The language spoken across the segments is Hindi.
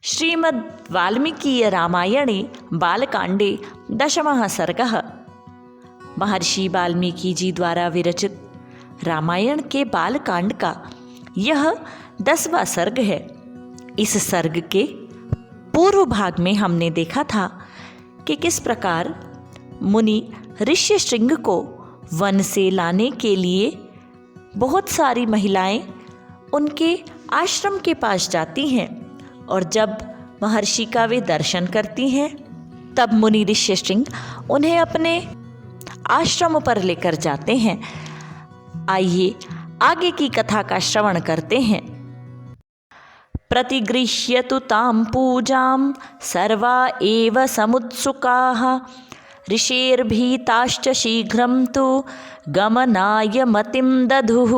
श्रीमद् वाल्मीकीय रामायणे बालकांडे दशमः सर्गः। महर्षि वाल्मीकि जी द्वारा विरचित रामायण के बालकांड का यह 10वां सर्ग है। इस सर्ग के पूर्व भाग में हमने देखा था कि किस प्रकार मुनि ऋष्यशृंग को वन से लाने के लिए बहुत सारी महिलाएं उनके आश्रम के पास जाती हैं और जब महर्षि का वे दर्शन करती हैं तब मुनि ऋष्यशृंग उन्हें अपने आश्रम पर लेकर जाते हैं। आइए आगे की कथा का श्रवण करते हैं। प्रतिगृह्यतु तां पूजां सर्वा एव समुत्सुकाः ऋषेर्भीताश्च शीघ्रं तु गमनाय मतिं दधुः।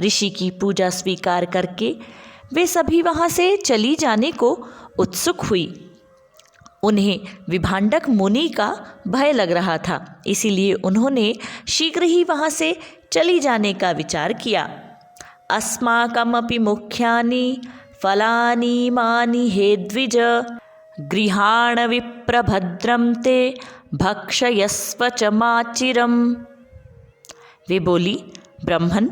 ऋषि की पूजा स्वीकार करके वे सभी वहाँ से चली जाने को उत्सुक हुई। उन्हें विभांडक मुनि का भय लग रहा था, इसीलिए उन्होंने शीघ्र ही वहाँ से चली जाने का विचार किया। अस्माकमपि मुख्यानि फलानि मानि हे द्विज गृहाण विप्रभद्रं ते भक्षयस्व च माचिरम्। वे बोली, ब्रह्मन,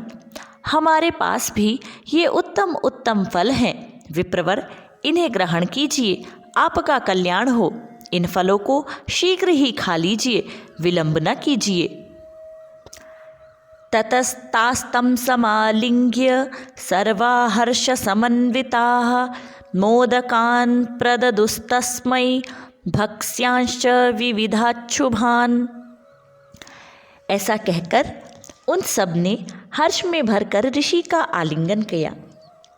हमारे पास भी ये उत्तम उत्तम फल हैं। विप्रवर, इन्हें ग्रहण कीजिए, आपका कल्याण हो। इन फलों को शीघ्र ही खा लीजिए, विलंब न कीजिए। ततस्तास्तं समालिंग्य सर्वा हर्ष समन्विताः मोदकान् प्रददुस्तस्मै भक्ष्यांश्च विविधाच्छुभान्। ऐसा कहकर उन सब ने हर्ष में भरकर ऋषि का आलिंगन किया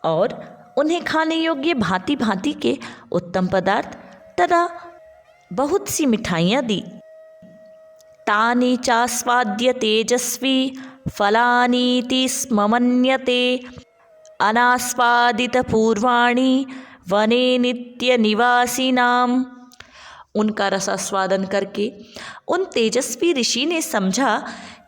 और उन्हें खाने योग्य भांति भांति के उत्तम पदार्थ तथा बहुत सी मिठाइयाँ दी। तानि चास्वाद्य तेजस्वी फलानीति स्म मन्यते अनास्वादित पूर्वाणि वने नित्य निवासिनाम। उनका रसास्वादन करके उन तेजस्वी ऋषि ने समझा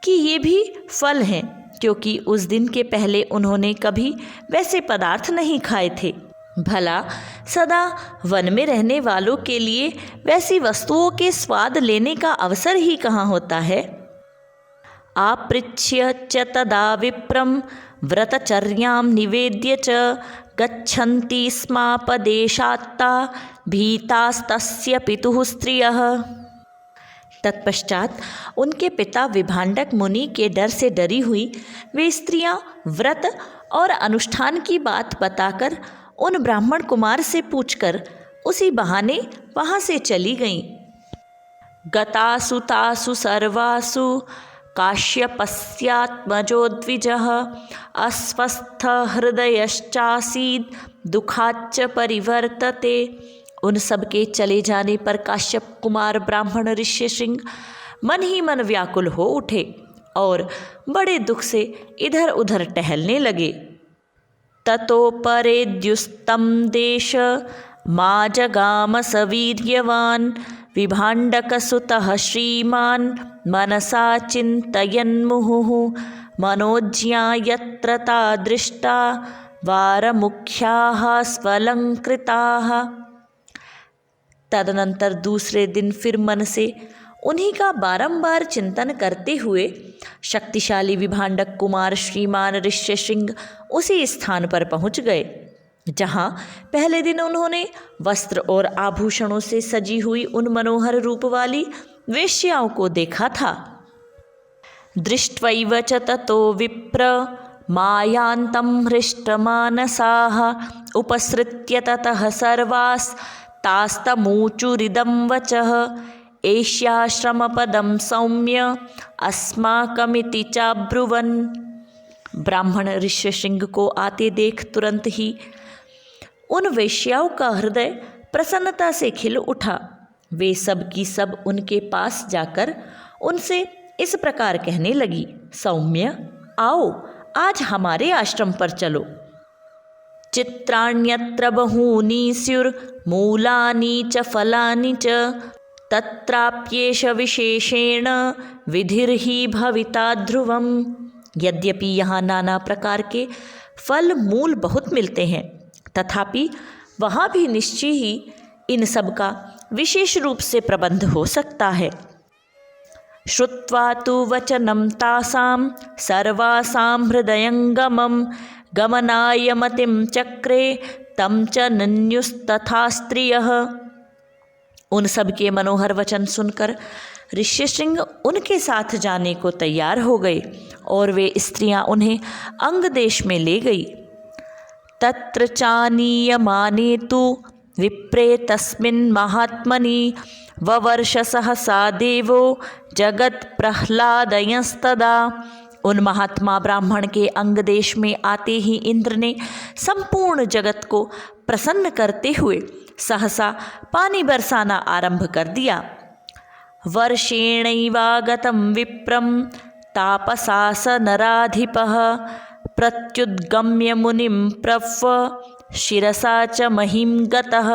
कि ये भी फल हैं, क्योंकि उस दिन के पहले उन्होंने कभी वैसे पदार्थ नहीं खाए थे। भला सदा वन में रहने वालों के लिए वैसी वस्तुओं के स्वाद लेने का अवसर ही कहाँ होता है। आपृच्छ्य च तदा विप्रं व्रतचर्यां निवेद्य च गच्छन्ति स्मापदेशात्ता भीतास्तस्य पितुः स्त्रियः। तत्पश्चात उनके पिता विभांडक मुनि के डर से डरी हुई वे स्त्रियां व्रत और अनुष्ठान की बात बताकर उन ब्राह्मण कुमार से पूछकर उसी बहाने वहाँ से चली गईं। गतासु तासु सर्वासु काश्यपस्यात्मजो द्विजः अस्वस्थ हृदयश्चासीद दुखाच्च परिवर्तते। उन सब के चले जाने पर काश्यप कुमार ब्राह्मण ऋष्यशृंग मन ही मन व्याकुल हो उठे और बड़े दुख से इधर उधर टहलने लगे। ततो परेद्युस्तं देश मा जगाम सवीर्यवान् विभाण्डकसुतः श्रीमान् मनसा चिन्तयन्मुहुः मनोज्ञा यत्र ता दृष्टा वारमुख्याः स्वलंकृताः। तदनंतर दूसरे दिन फिर मन से उन्हीं का बारंबार चिंतन करते हुए शक्तिशाली विभांडक कुमार श्रीमान ऋष्यशृंग उसी स्थान पर पहुंच गए जहां पहले दिन उन्होंने वस्त्र और आभूषणों से सजी हुई उन मनोहर रूप वाली वेश्याओं को देखा था। दृष्ट्वैव च ततो विप्र मायान्तं हृष्टमानसाः उपसृत्य ततः सर्वास् तास्तमूचुरिदं वचः एष्याश्रमपदं सौम्य अस्माकमिति चाब्रुवन्। ब्राह्मण ऋष्यशृंग को आते देख तुरंत ही उन वेश्याओं का हृदय प्रसन्नता से खिल उठा। वे सब की सब उनके पास जाकर उनसे इस प्रकार कहने लगी, सौम्य, आओ आज हमारे आश्रम पर चलो। चित्राण्यत्र बहूनि स्युर्मूलानि च फलानि च तत्राप्येष विशेषेण विधिर्हि भविता ध्रुवम्। यद्यपि यहाँ नाना प्रकार के फल मूल बहुत मिलते हैं, तथापि वहाँ भी निश्चय ही इन सब का विशेष रूप से प्रबंध हो सकता है। श्रुत्वा तु वचनं तासां सर्वासां हृदयंगमं गमनाय मतिं चक्रे तं च नन्युस्तथा स्त्रियः। उन सब के मनोहर वचन सुनकर ऋष्यशृंग उनके साथ जाने को तैयार हो गए और वे स्त्रियां उन्हें अंग देश में ले गई। तत्र चानीयमाने तु विप्रे तस्मिन् महात्मनि ववर्ष सहसा देवो जगत प्रह्लादयस्तदा। उन महात्मा ब्राह्मण के अंग देश में आते ही इंद्र ने संपूर्ण जगत को प्रसन्न करते हुए सहसा पानी बरसाना आरंभ कर दिया। वर्षेणैवागतं विप्रं तापसास नराधिपः प्रत्युद्गम्य मुनिं प्रव्व शिरसा च महिं गतः।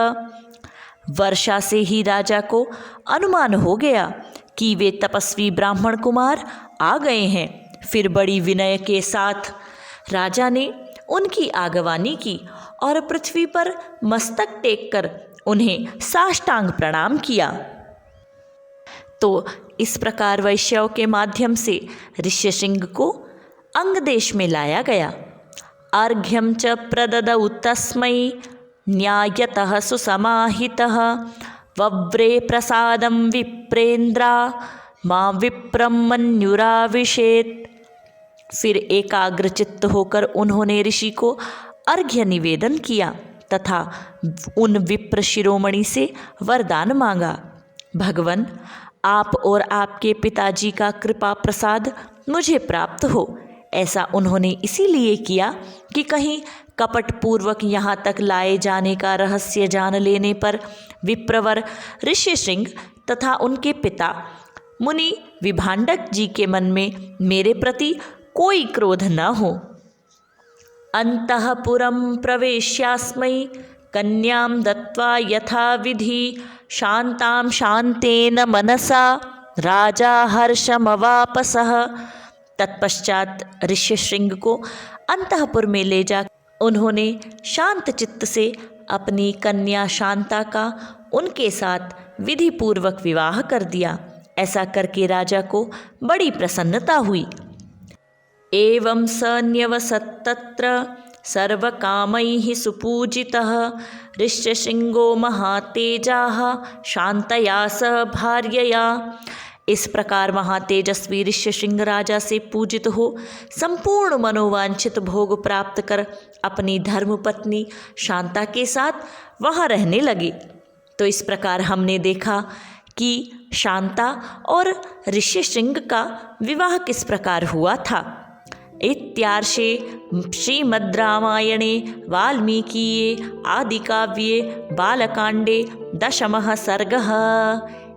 वर्षा से ही राजा को अनुमान हो गया कि वे तपस्वी ब्राह्मण कुमार आ गए हैं। फिर बड़ी विनय के साथ राजा ने उनकी आगवानी की और पृथ्वी पर मस्तक टेककर उन्हें साष्टांग प्रणाम किया। तो इस प्रकार वैश्यव के माध्यम से ऋष्यशृंग को अंग देश में लाया गया। अर्घ्यं च प्रददौ तस्मै न्यायतः सुसमाहितः वव्रे प्रसादं विप्रेन्द्रा मां विप्रं मन्युराविशेत्। फिर एकाग्रचित्त होकर उन्होंने ऋषि को अर्घ्य निवेदन किया तथा उन विप्र शिरोमणि से वरदान मांगा। भगवन, आप और आपके पिताजी का कृपा प्रसाद मुझे प्राप्त हो। ऐसा उन्होंने इसीलिए किया कि कहीं कपटपूर्वक यहाँ तक लाए जाने का रहस्य जान लेने पर विप्रवर ऋष्यशृंग तथा उनके पिता मुनि विभांडक जी के मन में मेरे प्रति कोई क्रोध न हो। अंतःपुरं प्रवेश्यास्मै कन्यां दत्त्वा यथा विधि शान्तां शान्तेन मनसा राजा हर्षमवापसः। तत्पश्चात ऋष्यशृंग को अंतःपुर में ले जा उन्होंने शांत चित्त से अपनी कन्या शांता का उनके साथ विधि पूर्वक विवाह कर दिया। ऐसा करके राजा को बड़ी प्रसन्नता हुई। एवं स न्यवसत् तत्र सर्वकामैः सुपूजितः ऋष्यशृंगो महातेजाः शांतया सह भार्यया। इस प्रकार महातेजस्वी ऋष्यशृंग राजा से पूजित हो संपूर्ण मनोवांछित भोग प्राप्त कर अपनी धर्मपत्नी शांता के साथ वहाँ रहने लगे। तो इस प्रकार हमने देखा कि शांता और ऋष्यशृंग का विवाह किस प्रकार हुआ था। इत्यार्षे श्रीमद् रामायणे वाल्मीकीये आदिकाव्ये बालकांडे दशमः सर्गः।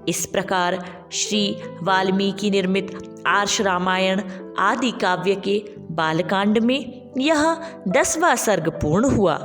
इस प्रकार श्री वाल्मीकि निर्मित आर्ष रामायण आदि काव्य के बालकांड में यह 10वां सर्ग पूर्ण हुआ।